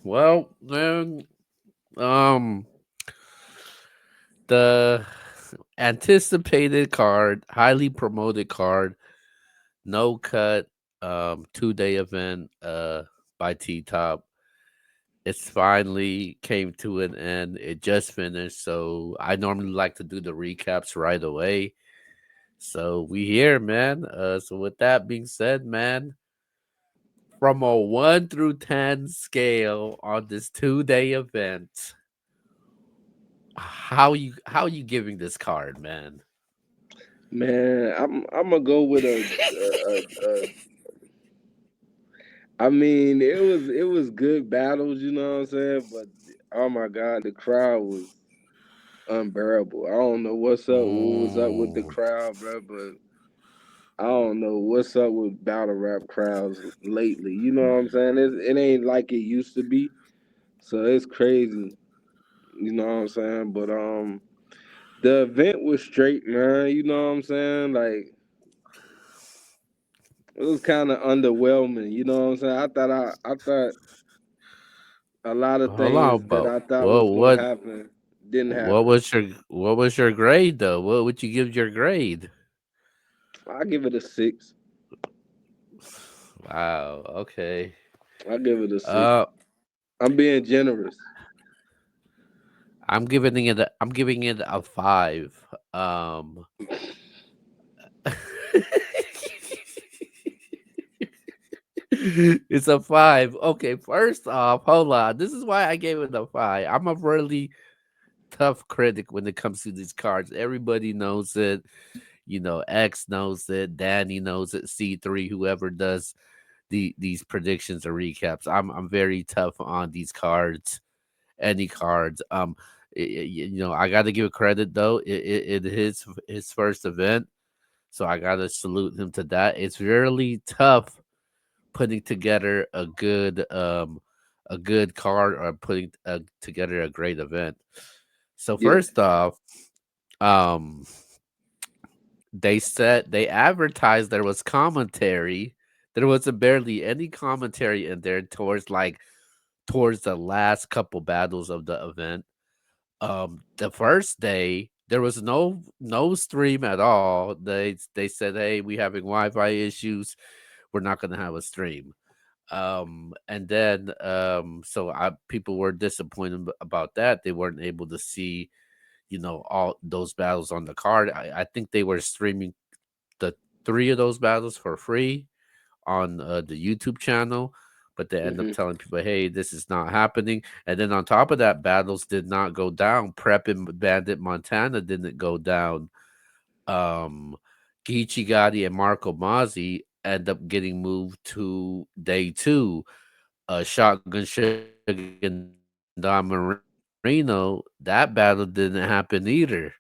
Well, then, um, the anticipated card, highly promoted card, no cut, 2-day event, by T Top. It's finally came to an end. It just finished, so I normally like to do the recaps right away. So we here, man. So with that being said, man, from a 1 through 10 scale on this 2-day event, how you giving this card, man? Man, I'm gonna go with a. I mean, it was good battles, you know what I'm saying? But oh my God, the crowd was unbearable. I don't know what was up with the Mm. crowd, bro, but I don't know what's up with battle rap crowds lately. You know what I'm saying? It ain't like it used to be, so it's crazy. You know what I'm saying? But the event was straight, man. You know what I'm saying? Like it was kind of underwhelming. You know what I'm saying? I thought a lot of Hold things on, that but I thought what was gonna what happen didn't what happen. was your grade though? What would you give your grade? I give it a six. Wow. Okay. I give it a six. Uh, I'm being generous. I'm giving it a 5. Um, it's a 5. Okay, first off, hold on. This is why I gave it a 5. I'm a really tough critic when it comes to these cards. Everybody knows it. X knows it. Danny knows it. C3, whoever does these predictions or recaps. I'm very tough on these cards. Any cards. I got to give credit though. It is his first event, so I got to salute him to that. It's really tough putting together a good card or putting together a great event. So Yeah. first off, um, they advertised there was commentary. There wasn't barely any commentary in there towards the last couple battles of the event. The first day there was no stream at all. They said, "Hey, we having Wi-Fi issues. We're not gonna have a stream." And then so I people were disappointed about that. They weren't able to see all those battles on the card. I think they were streaming the three of those battles for free on the YouTube channel, but they end up Hmm. telling people, "Hey, this is not happening." And then on top of that, battles did not go down. Prep and Bandit Montana didn't go down. Um, Geechee Gotti and Marco Mazzi end up getting moved to day two. Shotgun Sugar and Don Marino, that battle didn't happen either.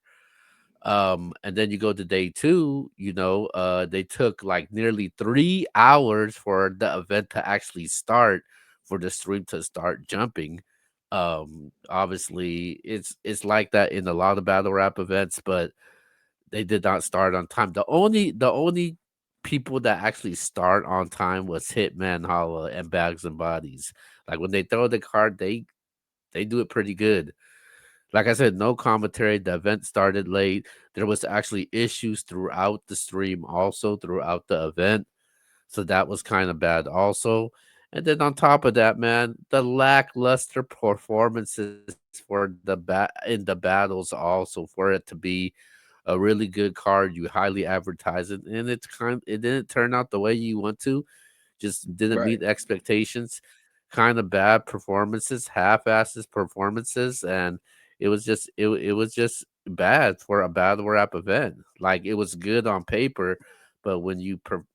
And then you go to day two, they took like nearly 3 hours for the event to actually start, for the stream to start jumping. Obviously, it's like that in a lot of battle rap events, but they did not start on time. The only people that actually start on time was Hitman Holla and Bags and Bodies. Like when they throw the card, they do it pretty good. Like I said, no commentary. The event started late. There was actually issues throughout the stream, also throughout the event. So that was kind of bad, also. And then on top of that, man, the lackluster performances in the battles, also for it to be a really good card. You highly advertise it, and it didn't turn out the way you want to. Just didn't meet Right. expectations. Kind of bad performances, half-asses performances, and it was just bad for a battle rap event. Like it was good on paper, but when you put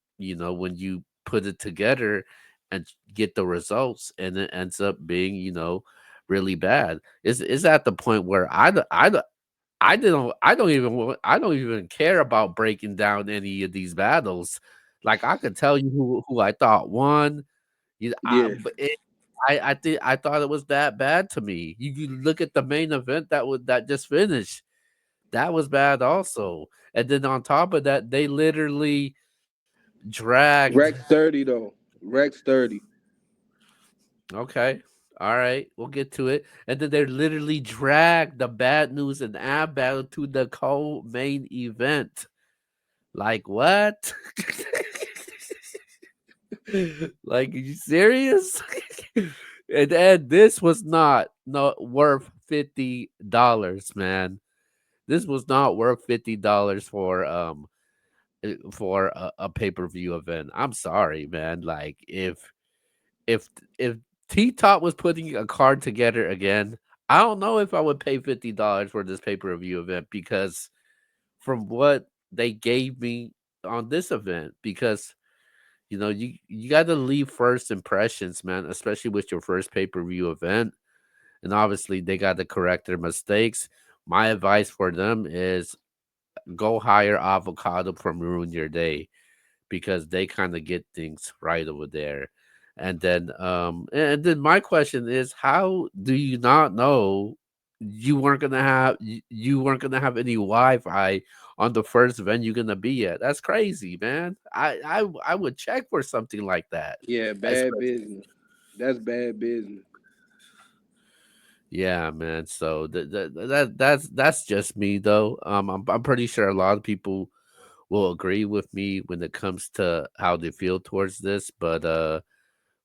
it together and get the results, and it ends up being really bad. Is at the point where I don't even care about breaking down any of these battles. Like I could tell you who I thought won. Yeah. But I thought it was that bad to me. You look at the main event that just finished. That was bad also. And then on top of that, they literally dragged. Rex 30 though. Rex 30. Okay. All right, we'll get to it. And then they literally dragged the Bad News and Ab Battle to the co-main event. Like what? Like, are you serious? And this was not worth $50, man. This was not worth $50 for a pay-per-view event. I'm sorry, man. Like if if T Top was putting a card together again, I don't know if I would pay $50 for this pay-per-view event because from what they gave me on this event, because you got to leave first impressions, man, especially with your first pay-per-view event. And obviously they got to correct their mistakes. My advice for them is go hire Avocado from Ruin Your Day because they kind of get things right over there. And then my question is, how do you not know you weren't gonna have any Wi-Fi on the first event you're gonna be at? That's crazy, man. I would check for something like that. Yeah, bad Especially, business. That's bad business. yeah, man. So that's just me though. I'm pretty sure a lot of people will agree with me when it comes to how they feel towards this, but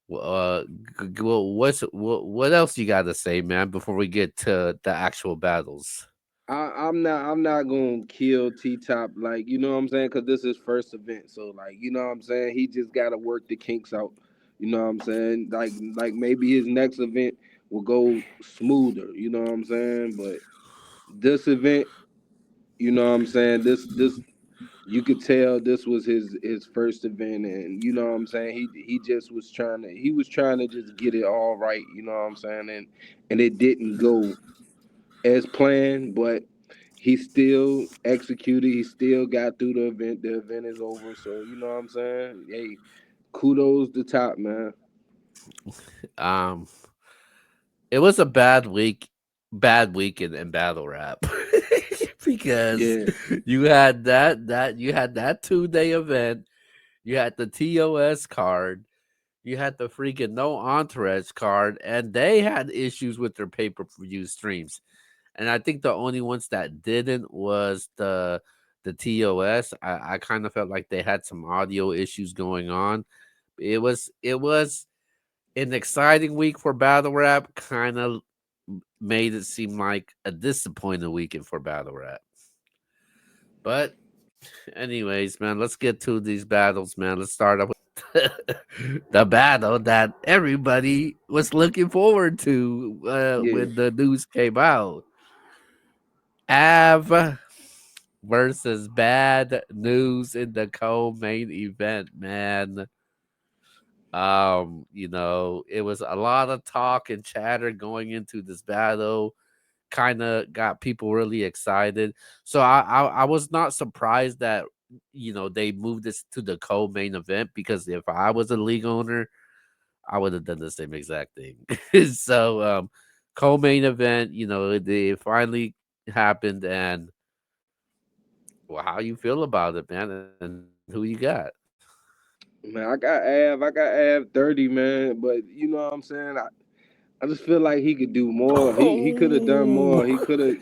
Well, well, what else you got to say, man? Before we get to the actual battles. I'm not gonna kill T Top, like, you know what I'm saying, because this is first event. So, like, you know what I'm saying, he just gotta work the kinks out. You know what I'm saying? Like maybe his next event will go smoother, you know what I'm saying? But this event, you know what I'm saying, this you could tell this was his first event, and you know what I'm saying, he just was trying to just get it all right, you know what I'm saying? And it didn't go as planned, but he still executed. He still got through the event. The event is over. So you know what I'm saying? Hey, kudos to Top, man. Um, it was a bad weekend in battle rap because Yeah. you had that 2 day event. You had the TOS card. You had the freaking no entourage card, and they had issues with their pay per view streams. And I think the only ones that didn't was the TOS. I kind of felt like they had some audio issues going on. It was an exciting week for battle rap. Kind of made it seem like a disappointing weekend for battle rap. But anyways, man, let's get to these battles, man. Let's start off with the battle that everybody was looking forward to Yeah. when the news came out. Av versus Bad News in the co-main event, man. It was a lot of talk and chatter going into this battle. Kind of got people really excited. So I was not surprised that they moved this to the co-main event because if I was a league owner, I would have done the same exact thing. So co-main event, it finally happened, and well, how you feel about it, man, and who you got? Man, I got Av 30, man. But you know what I'm saying? I just feel like he could do more. He could have done more. Oh,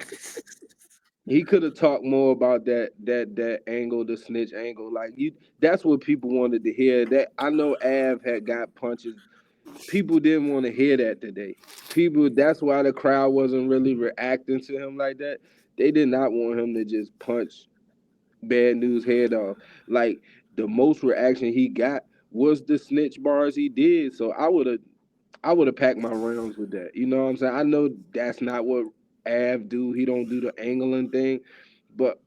He could have talked more about that angle, the snitch angle. Like you, that's what people wanted to hear. That I know Av had got punches. People didn't want to hear that today. People, that's why the crowd wasn't really reacting to him like that. They did not want him to just punch Bad News head off. Like the most reaction he got was the snitch bars he did. So I would have packed my rounds with that. You know what I'm saying? I know that's not what Av do. He don't do the angling thing, but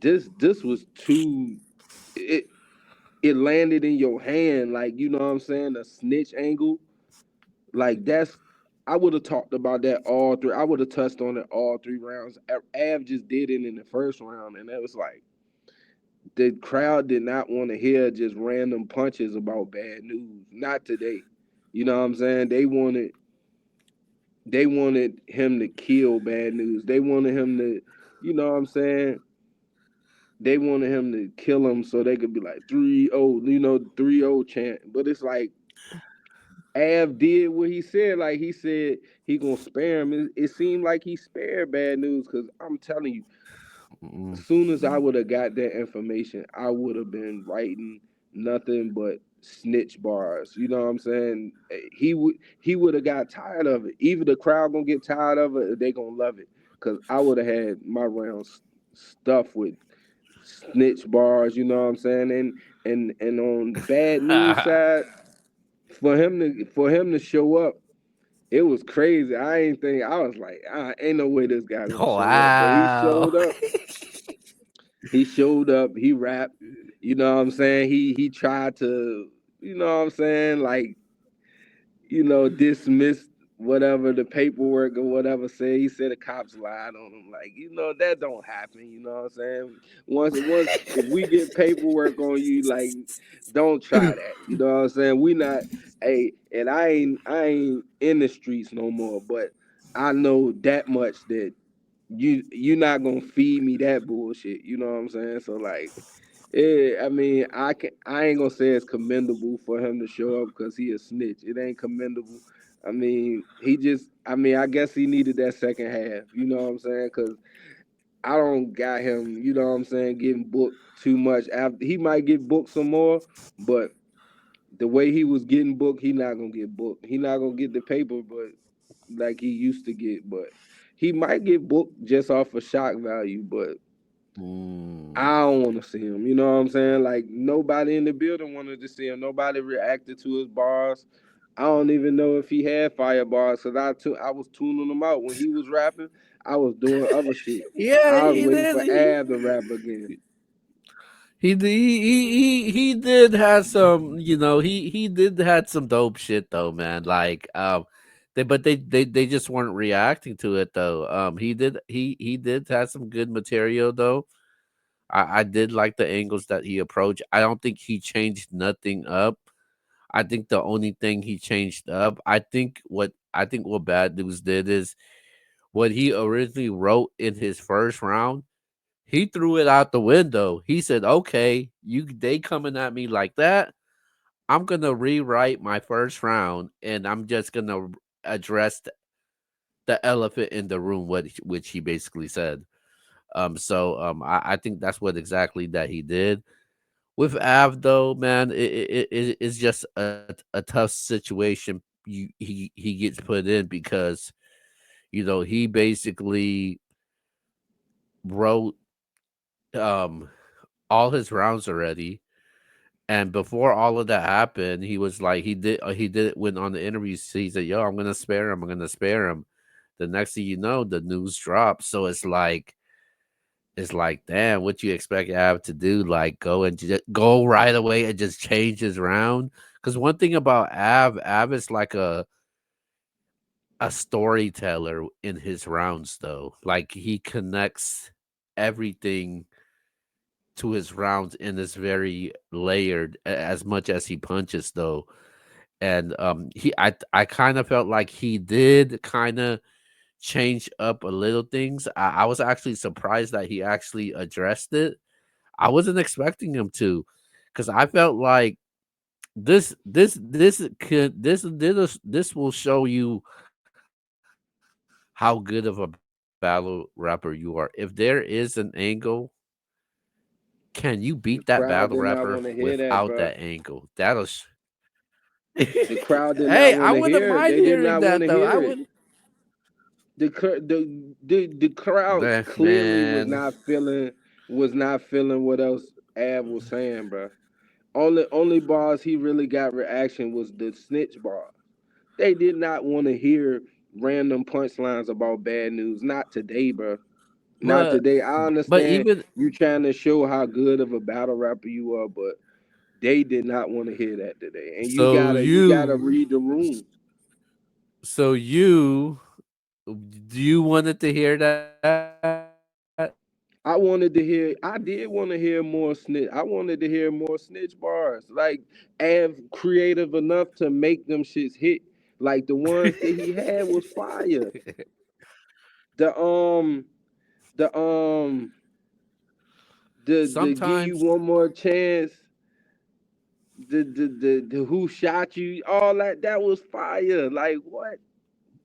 this was too. It it landed in your hand, like, you know what I'm saying. A snitch angle, like that's. I would have talked about that all three. I would have touched on it all 3 rounds. Av just did it in the first round, and it was like the crowd did not want to hear just random punches about Bad News. Not today. You know what I'm saying? They wanted him to kill Bad News. They wanted him to, you know what I'm saying? They wanted him to kill him so they could be like 3-0, 3-0 chant. But it's like Av did what he said. Like he said he gonna spare him. It seemed like he spared Bad News because I'm telling you, as Mm. soon as I would have got that information, I would have been writing nothing but snitch bars. You know what I'm saying? He would have got tired of it. Either the crowd gonna get tired of it or they gonna love it. Cause I would have had my rounds stuffed with snitch bars. You know what I'm saying? And on Bad News side, for him to show up, it was crazy. I was like, ain't no way this guy gonna show up. But he Wow. showed up. He showed up, he rapped, you know what I'm saying? He tried to, you know what I'm saying, like, dismiss whatever the paperwork or whatever said. He said the cops lied on him. Like, that don't happen, you know what I'm saying? Once if we get paperwork on you, like, don't try that. You know what I'm saying? We not and I ain't in the streets no more, but I know that much that you not gonna feed me that bullshit. You know what I'm saying? So like, I mean, I ain't gonna say it's commendable for him to show up because he a snitch. It ain't commendable. I mean, I guess he needed that second half. You know what I'm saying? Because I don't got him. You know what I'm saying? Getting booked too much. After he might get booked some more, but the way he was getting booked, he not gonna get booked. He not gonna get the paper, but like he used to get. But he might get booked just off of shock value. But Mm. I don't want to see him. You know what I'm saying? Like nobody in the building wanted to see him. Nobody reacted to his bars. I don't even know if he had fire bars because I was tuning him out when he was rapping. I was doing other shit. Yeah, I was he waiting did. for Ab to rap again. He did have some, he did had some dope shit though, man. Like they just weren't reacting to it though. He did have some good material though. I did like the angles that he approached. I don't think he changed nothing up. I think the only thing he changed up, I think what Bad News did is what he originally wrote in his first round, he threw it out the window. He said, "Okay, they coming at me like that. I'm gonna rewrite my first round, and I'm just gonna address the elephant in the room, which he basically said." I think that's what exactly that he did. With Av though, man, it's just a tough situation. He gets put in because he basically wrote um all his rounds already. And before all of that happened, he was like, he did it when on the interview. He said, "Yo, I'm gonna spare him. I'm gonna spare him." The next thing you know, the news drops. So it's like, damn, what you expect Av to do? Like go and go right away and just change his round? Because one thing about Av is like a storyteller in his rounds, though. Like he connects everything to his rounds and is very layered as much as he punches, though. And I kind of felt like he did kind of change up a little things. I was actually surprised that he actually addressed it. I wasn't expecting him to, because I felt like this will show you how good of a battle rapper you are. If there is an angle, can you beat that battle The rapper crowd did not want without to that hear that, angle? bro. The crowd did Hey, not I want to wouldn't hear it. mind They did hearing not want that to though. I hear it. would, The crowd clearly man. was not feeling what else Ab was saying, bro. Only bars he really got reaction was the snitch bar. They did not want to hear random punchlines about Bad News. Not today, bro. Not But today. I but understand even you trying to show how good of a battle rapper you are, but they did not want to hear that today. And you so gotta you gotta you read the room. so you do you wanted to hear that? I did want to hear more snitch. I wanted to hear more snitch bars. Like Av creative enough to make them shits hit. Like the ones that he had was fire. The the the give you Sometimes one more chance. the who shot you, all that was fire. Like what?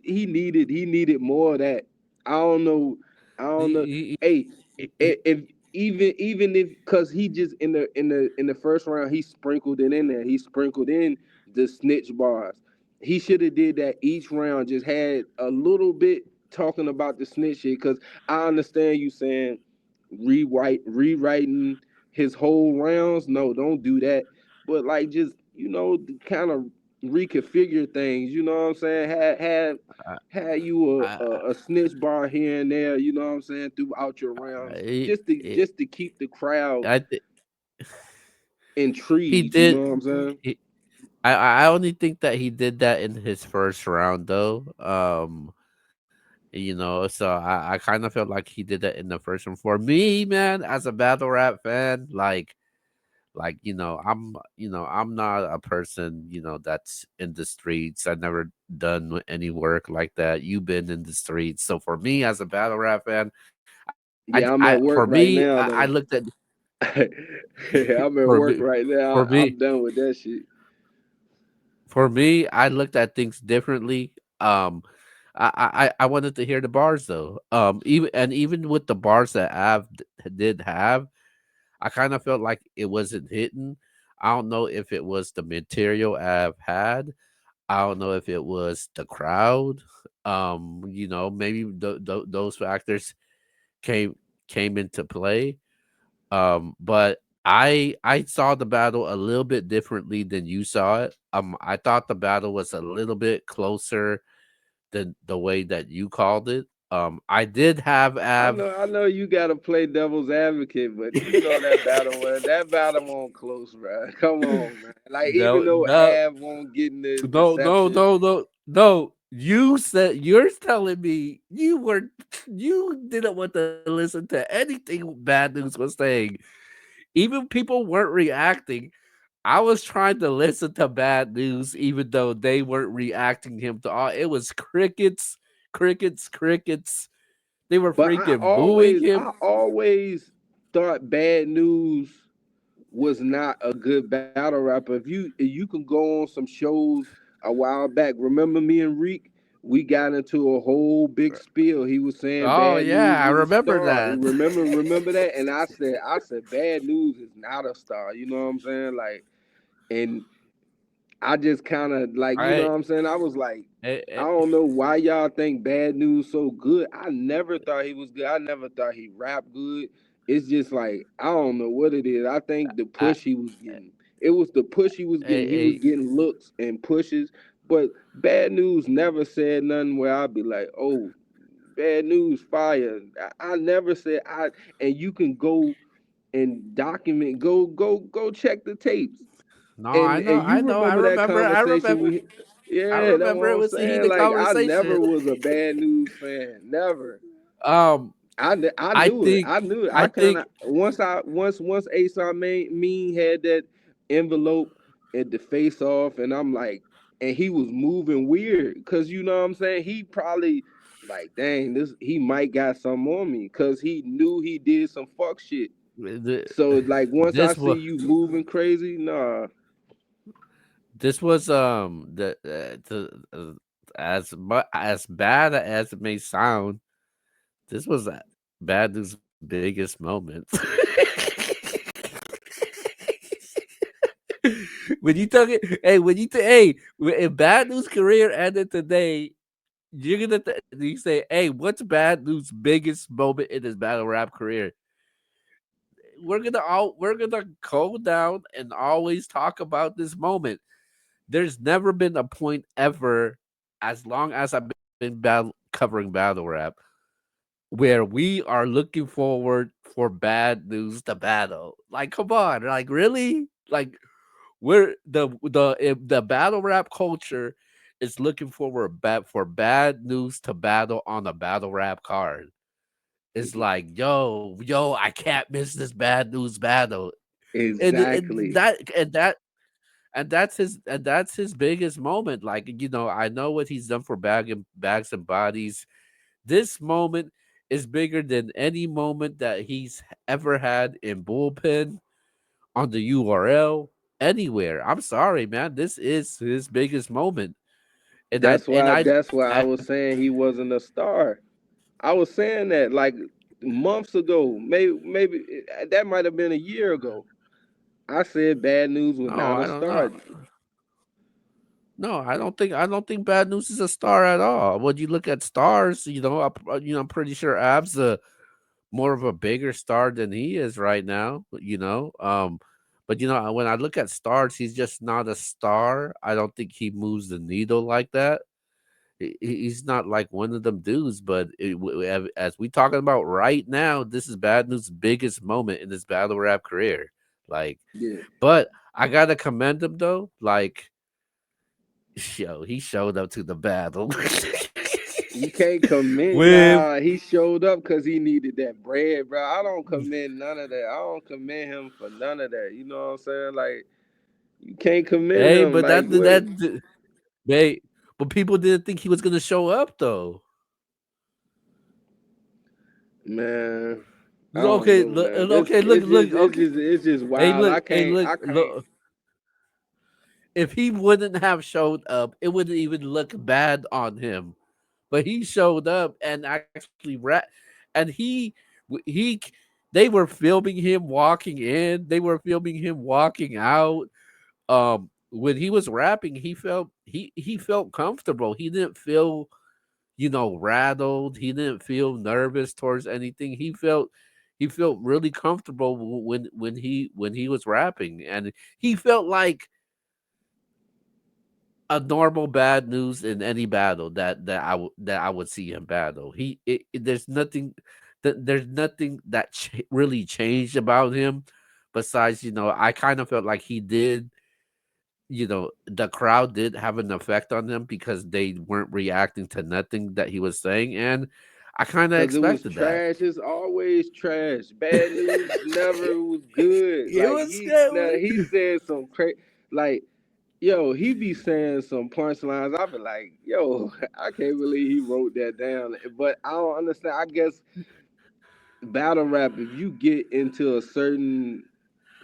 He needed more of that. I don't know. I don't know. Hey, if even if because he just in the first round he sprinkled it in there. He sprinkled in the snitch bars. He should have did that each round. Just had a little bit talking about the snitch shit. Because I understand you saying rewriting his whole rounds. No, don't do that. But like just kind of reconfigure things. You know what I'm saying? Had you a snitch bar here and there, you know what I'm saying, throughout your rounds, just to keep the crowd I th- he intrigued, you know did. what I'm saying? He, I only think that he did that in his first round though. So I kind of felt like he did that in the first one. For me, man, as a battle rap fan, I'm not a person that's in the streets. I never done any work like that. You've been in the streets, so for me as a battle rap fan, Yeah, I'm I at for work right me now I though. looked at I'm at for work me right now. for me I'm done with that shit. I looked at things differently. I wanted to hear the bars though. Even with the bars that did have, I kind of felt like it wasn't hitting. I don't know if it was the material Av had. I don't know if it was the crowd. Maybe those factors came came into play. But I saw the battle a little bit differently than you saw it. I thought the battle was a little bit closer than the way that you called it. I did have Av. I know you gotta play devil's advocate, but you know that battle won't close, bro. Come on, man. Like even No, though no, Av won't get in the no, no, reception. no, no, no. You said you're telling me you didn't want to listen to anything Bad News was saying. Even people weren't reacting. I was trying to listen to Bad News, even though they weren't reacting him to all. It was crickets, crickets, crickets. They were But freaking booing I him. always thought Bad News was not a good battle rapper. If you can go on some shows a while back, remember me and Reek, we got into a whole big spiel. He was saying Oh Bad News yeah, I was a remember star. that. Remember that? And I said Bad News is not a star. You know what I'm saying? Like, and I just kind of like, you know I, what I'm saying? I was like, I, I I, don't know why y'all think Bad News so good. I never thought he was good. I never thought he rapped good. It's just like I don't know what it is. I think the I, push he was getting. It was the push he was getting. He was I, getting looks and pushes. But Bad News never said nothing where I'd be like, oh, Bad News fire. I never said I. And you can go and document. Go check the tapes. no, And I you know, remember that conversation we I yeah, that's what remember it I'm was a saying. heated Like I never conversation. was a Bad News fan. Never. Um, I I knew it. think, I knew it. I I kind think, of once Aesop Mean had that envelope at the face off, and I'm like, and he was moving weird because you know what I'm saying. He probably like, dang, this he might got something on me because he knew he did some fuck shit. the, So like once I this see was you moving crazy, nah. this was as bad as it may sound, this was Bad News' biggest moment. When you talk it, hey, if Bad News career ended today, you say, hey, what's Bad News' biggest moment in his battle rap career? We're gonna go down and always talk about this moment. There's never been a point ever, as long as I've been covering battle rap, where we are looking forward for Bad News to battle. Like, come on, like really? Like we're the if the battle rap culture is looking forward for Bad News to battle on a battle rap card. It's like, yo, I can't miss this Bad News battle. And Exactly. that's his biggest moment. Like, I know what he's done for bags and bodies. This moment is bigger than any moment that he's ever had in bullpen, on the URL. anywhere. I'm sorry, man. This is his biggest moment, and I That's and why I, that's why I I was saying he wasn't a star. I was saying that like months ago, maybe that might have been a year ago. I said Bad News was no, not a I don't star. know. No, I don't think Bad News is a star at all. When you look at stars, I'm pretty sure Ab's a more of a bigger star than he is right now. But when I look at stars, he's just not a star. I don't think he moves the needle like that. He's not like one of them dudes. But as we talking about right now, this is Bad News' biggest moment in his battle rap career. Like, Yeah. but I gotta commend him though. Like, yo, he showed up to the battle. You can't commend. With Nah, he showed up because he needed that bread, bro. I don't commend none of that. I don't commend him for none of that. You know what I'm saying? Like, you can't commend hey, him. but Like, what? they but people didn't think he was gonna show up though. Man, I don't Okay, know, look, man. This okay, look, it's look, just it's okay. just it's just Hey, wild. look, hey, look, I can't. look. If he wouldn't have showed up, it wouldn't even look bad on him. But he showed up and actually and he they were filming him walking in. They were filming him walking out. When he was rapping, he felt comfortable. He didn't feel rattled. He didn't feel nervous towards anything. He felt really comfortable when he was rapping, and he felt like a normal Bad News in any battle that I would see him battle. There's nothing that really changed about him, besides I kind of felt like he did. The crowd did have an effect on him because they weren't reacting to nothing that he was saying, and I kind of Cause it was expected that. trash. It's always trash. Bad News never was good. It Like was good. he said some crazy. Like, yo, he be saying some punchlines. I be like, yo, I can't believe he wrote that down. But I don't understand. I guess battle rap, if you get into a certain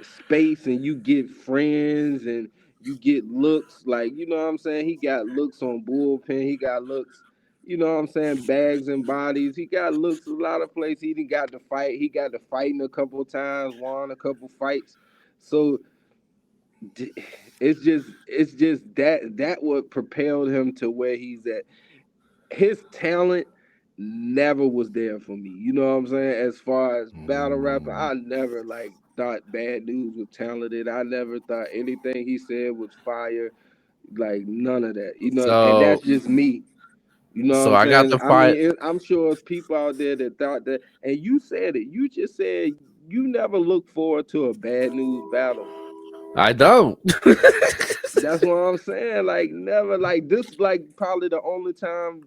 space and you get friends and you get looks, like, you know what I'm saying? He got looks on bullpen. He got looks, you know what I'm saying? Bags and bodies. He got looks a lot of places. He didn't got to fight. He got to fighting a couple of times, won a couple fights. So it's just that what propelled him to where he's at. His talent never was there for me. You know what I'm saying? As far as battle rapper, Mm. I never like thought Bad News was talented. I never thought anything he said was fire. Like none of that. You know, and So that's just me. You know what so I'm I got saying? to I mean, fight. I'm sure it's people out there that thought that. And you said it. You just said you never look forward to a Bad News battle. I don't. That's what I'm saying. Like never. Like this. Like probably the only time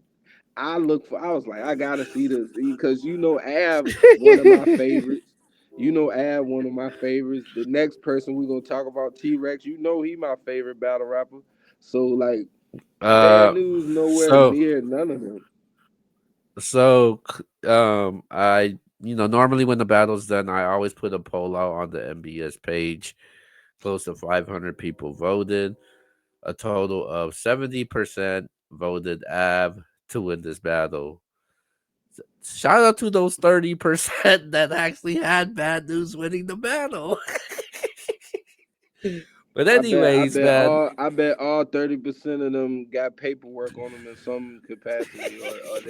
I look for. I was like, I gotta see this because Av one of my favorites. Av one of my favorites. The next person we're gonna talk about, T Rex. He my favorite battle rapper. So like, Bad uh, News nowhere so near none of them. I normally when the battle's done, I always put a poll out on the MBS page. Close to 500 people voted. A total of 70% voted Av to win this battle. Shout out to those 30% that actually had Bad News winning the battle. But anyways, man, I bet all 30% of them got paperwork on them in some capacity, or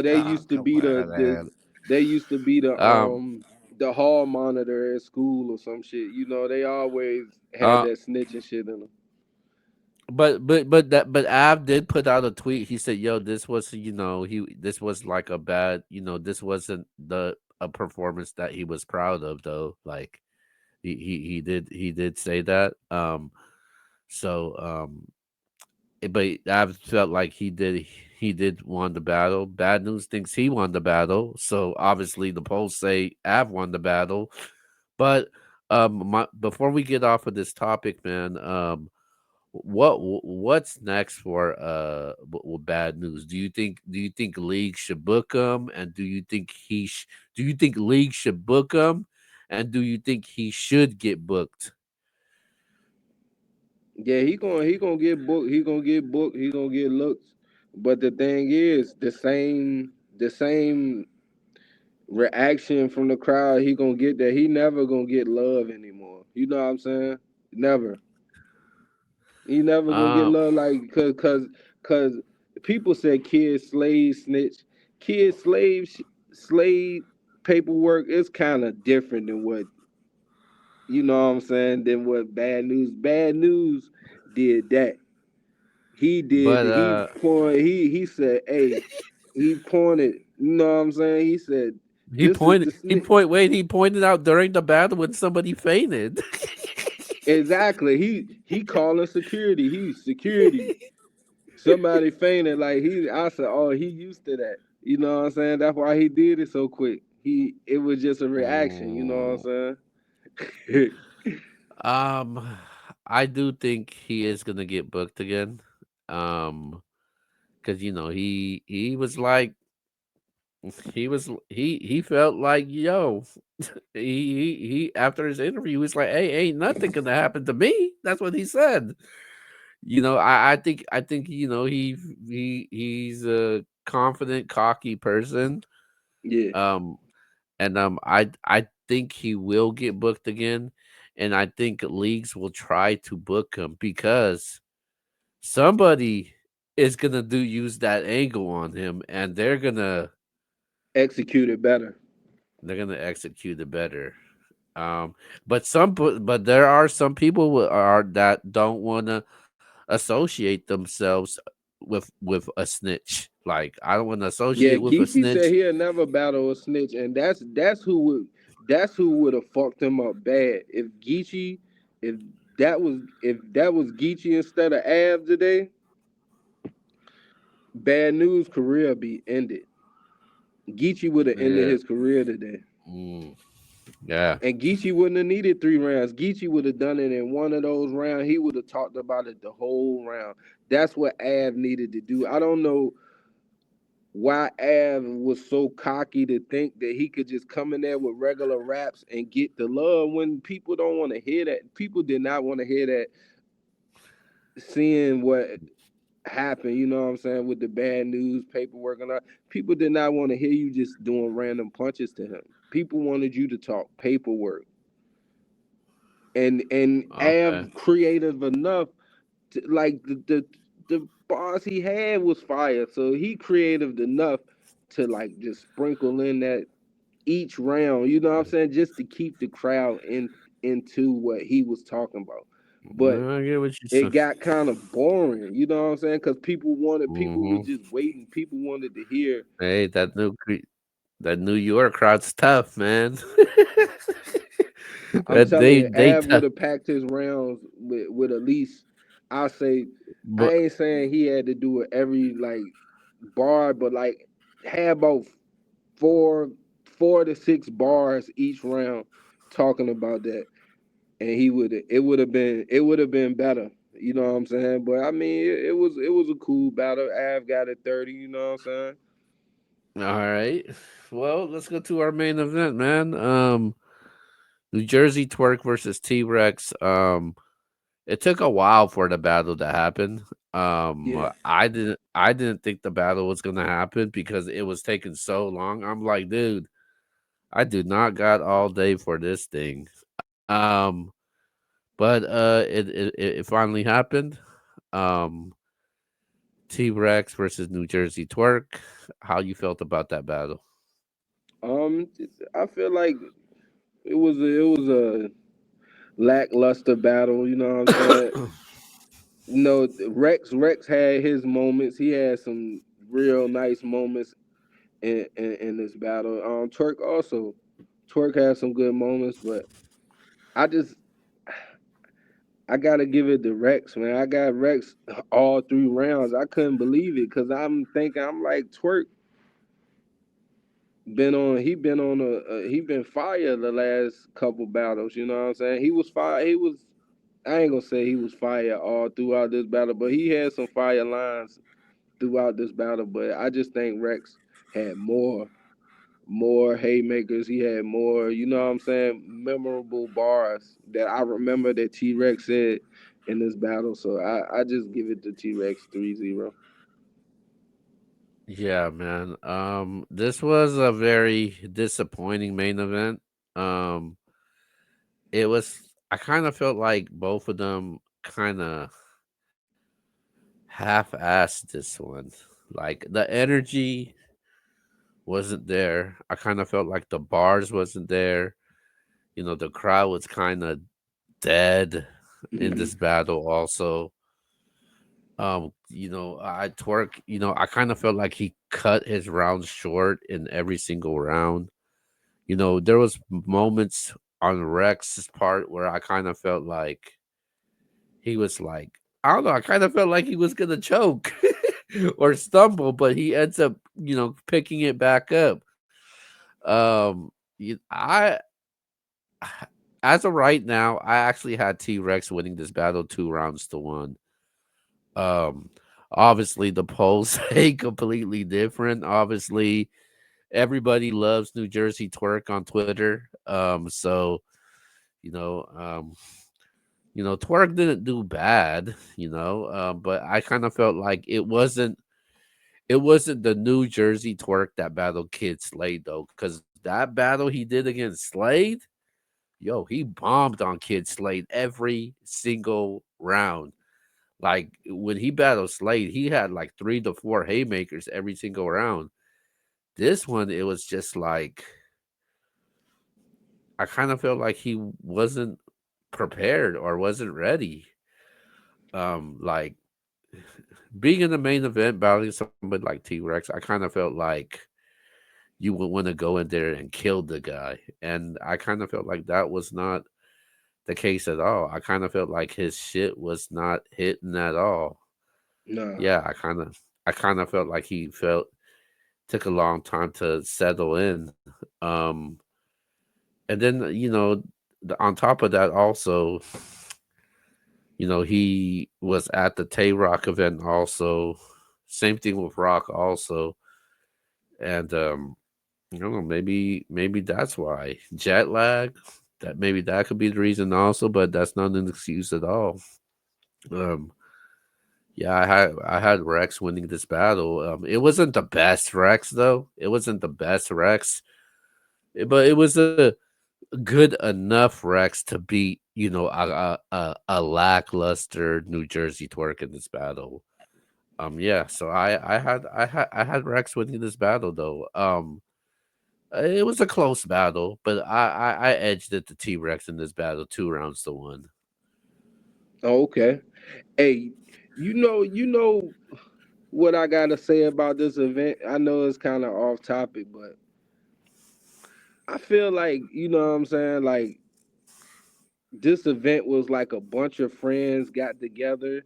they oh used to come be on, man. they used to be Um, the hall monitor at school or some shit. They always had uh, that snitching shit in them. but Av did put out a tweet. He said, "Yo, this was like a bad, this wasn't the a performance that he was proud of though. Like he did say that. So but I felt like he did won the battle. Bad News thinks he won the battle. So obviously the polls say Av won the battle. But before we get off of this topic, man, what's next for Bad News? Do you think League should book him, and do you think League should book him, and do you think he should get booked? Yeah, he gonna get booked. He gonna get booked. He gonna get looks. But the thing is, the same reaction from the crowd he gonna get that he never gonna get love anymore. You know what I'm saying? Never. He never gonna get Um, love like cause people said kid slave snitch. Kid slave paperwork is kind of different than what you know what I'm saying than what bad news did that. He did but he point he said, hey, he pointed, you know what I'm saying? He said, this is the snitch. he pointed out during the battle when somebody fainted. Exactly. He calling security. He's security. Somebody fainted, like I said, oh, he used to that. You know what I'm saying? That's why he did it so quick. It was just a reaction, you know Mm, what I'm saying? um, I do think he is gonna get booked again. Um, because he was like he felt like he after his interview he was like, hey, ain't nothing gonna happen to me. That's what he said. I think he's a confident, cocky person. Yeah, Um, and I think he will get booked again, and I think leagues will try to book him because somebody is gonna do use that angle on him, and executed better. they're gonna execute it better. Um, but there are some people that don't want to associate themselves with a snitch. Like I don't want to Yeah, associate with a Geechee said snitch. he'll never battle a snitch, and that's who would have fucked him up bad. If if that was Geechee instead of Av today, Bad News career be ended. Geechee would have ended Yeah. his career today. Mm, yeah. And Geechee wouldn't have needed 3 rounds. Geechee would have done it in one of those rounds. He would have talked about it the whole round. That's what Av needed to do. I don't know why Av was so cocky to think that he could just come in there with regular raps and get the love when people don't want to hear that. People did not want to hear that, seeing what happened, you know what I'm saying, with the bad news paperwork and all. People did not want to hear you just doing random punches to him. People wanted you to talk paperwork. And Okay. Av creative enough to, like the bars he had was fire. So he creative enough to like just sprinkle in that each round, you know what I'm saying, just to keep the crowd into what he was talking about. But I get what you it said. got kind of boring, you know what I'm saying? Because people was Hmm. just waiting. People wanted to hear. Hey, that New York crowd's tough, man. I'm telling you, They Av would tough. have packed his rounds with at least, I say, I But ain't saying he had to do it every like bar, but like had about four, 4 to 6 bars each round talking about that, and it would have been better. You know what I'm saying? But I mean, it was a cool battle. Av got it 30. You know what I'm saying? all right. Well, let's go to our main event, man. New Jersey Twerk versus T Rex. It took a while for the battle to happen. Yeah. I didn't think the battle was gonna happen because it was taking so long. I'm like, dude, I do not got all day for this thing. But it finally happened. Um, T Rex versus New Jersey Twerk. How you felt about that battle? I feel like it was a lackluster battle. You know what I'm saying? No, Rex had his moments. He had some real nice moments in this battle. Twerk also, Twerk had some good moments, but I just I gotta give it to Rex, man. I got Rex all 3 rounds. I couldn't believe it because I'm like Twerk he been fired the last couple battles. You know what I'm saying? He was fired. I ain't gonna say he was fired all throughout this battle, but he had some fire lines throughout this battle. But I just think Rex had more haymakers. He had more, you know what I'm saying, memorable bars that I remember that T Rex said. in this battle. So I just give it to T Rex 3-0. Yeah, man. This was a very disappointing main event. Um, it was. I kind of felt like both of them kind of half-assed this one. Like the energy wasn't there. I kind of felt like the bars wasn't there. You know, the crowd was kind of dead in this battle. Also, I twerk. I kind of felt like he cut his rounds short in every single round. There was moments on Rex's part where I kind of felt like he was like, I don't know, I kind of felt like he was gonna choke or stumble, but he ends up, picking it back up. I as of right now, I actually had T Rex winning this battle 2 rounds to 1. Um, Obviously the polls say completely different. Obviously, everybody loves New Jersey twerk on Twitter. You know, um, twerk didn't do bad, but I kind of felt like it wasn't the New Jersey twerk that battled Kid Slade though, because that battle he did against Slade, yo, he bombed on Kid Slade every single round. Like when he battled Slade, he had like 3 to 4 haymakers every single round. This one, it was just like I kind of felt like he wasn't prepared or wasn't ready. Like being in the main event battling somebody like T Rex, I kind of felt like you would want to go in there and kill the guy, and I kind of felt like that was not the case at all. I kind of felt like his shit was not hitting at all. Nah. Yeah, I kind of felt like he felt took a long time to settle in. And then on top of that, also, he was at the Tay Rock event also. Same thing with Rock also, and I don't know, maybe that's why jet lag. That maybe that could be the reason also, but that's not an excuse at all. Um, yeah, I had Rex winning this battle. It wasn't the best Rex though. It wasn't the best Rex, but it was a good enough Rex to beat a lackluster New Jersey twerk in this battle. Yeah, so I had Rex winning this battle though. It was a close battle, but I edged it to T Rex in this battle 2 rounds to 1. Oh, okay. Hey, you know what I gotta say about this event? I know it's kind of off topic, but I feel like what I'm saying. Like this event was like a bunch of friends got together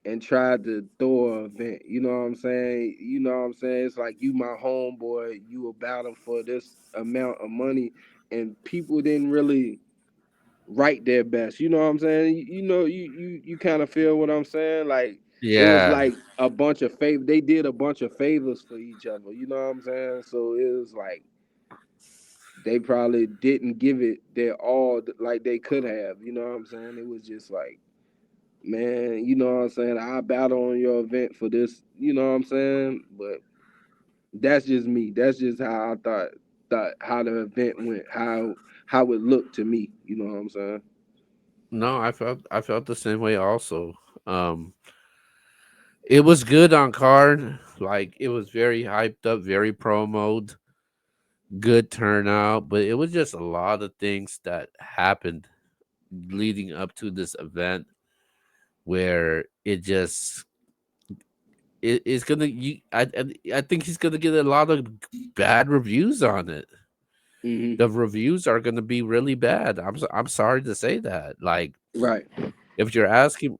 and tried to throw an event. You know what I'm saying? You know what I'm saying? It's like you my homeboy, you about him for this amount of money, and people didn't really write their best. You know what I'm saying? You kind of feel what I'm saying? Like it was Yeah. like a bunch of favor. They did a bunch of favors for each other. You know what I'm saying? So it was like they probably didn't give it their all like they could have. You know what I'm saying? It was just like, man, you know what I'm saying? I battle on your event for this. You know what I'm saying? But that's just me. That's just how I thought how the event went, how it looked to me. You know what I'm saying? No, I felt the same way also. Um it was good on card. Like it was very hyped up, very promoed, good turnout, but it was just a lot of things that happened leading up to this event where it's gonna I think he's gonna get a lot of bad reviews on it. Hmm. The reviews are gonna be really bad. I'm sorry to say that. Like Right. if you're asking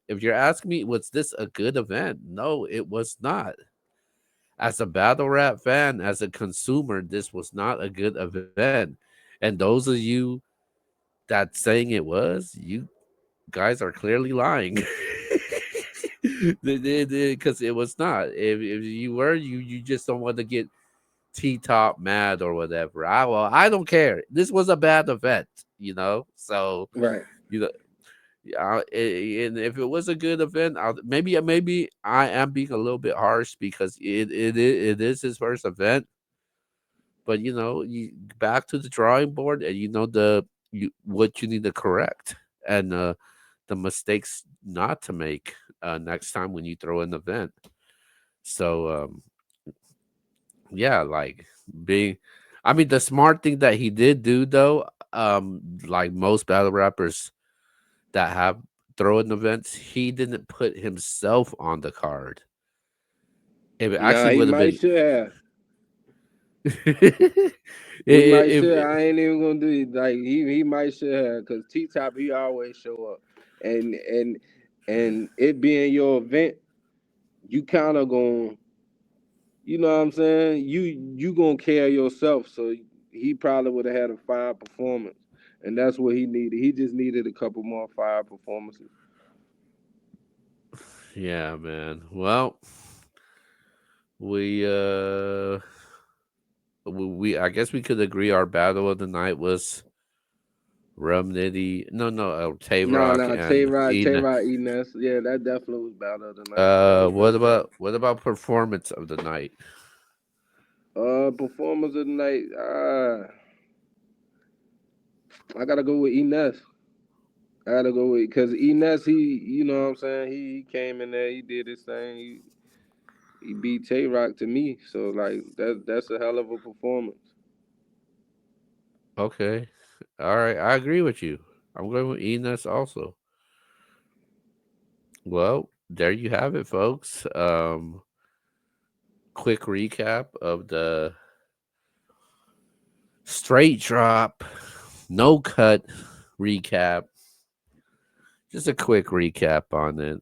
me, was this a good event? No, it was not. As a battle rap fan, as a consumer, this was not a good event. And those of you that saying it was, you guys are clearly lying. Because it was not. If you were, you just don't want to get T Top mad or whatever. I don't care. This was a bad event. So Right. you know And if it was a good event, maybe I am being a little bit harsh because it is his first event. But you back to the drawing board, and what you need to correct, and the mistakes not to make next time when you throw an event. So yeah, like being, I mean, the smart thing that he did do though, like most battle rappers that have throwing events, he didn't put himself on the card. It Nah, actually he would have might been. should have. it, He might it, should. it, I ain't even gonna do it. Like he might should have, cause T Top he always show up, and it being your event, you kind of gonna, you know what I'm saying? You gonna carry yourself, so he probably would have had a fire performance, and that's what he needed. He just needed a couple more fire performances. yeah, man. Well, we I guess we could agree our battle of the night was Rum Nitty. No, Tay Nah, Rock nah, and Tay Eden. Rod Enes. Yeah, that definitely was battle of the night. That was What definitely about performance of the night? performance of the night. I gotta go with Enes. I gotta go with because Enes, he, you know what I'm saying. He came in there, he did his thing. He beat Tay Rock to me. So like that's a hell of a performance. Okay, all right, I agree with you. I'm going with Enos also. Well, there you have it, folks. Quick recap of the straight drop, no cut recap. Just a quick recap on it.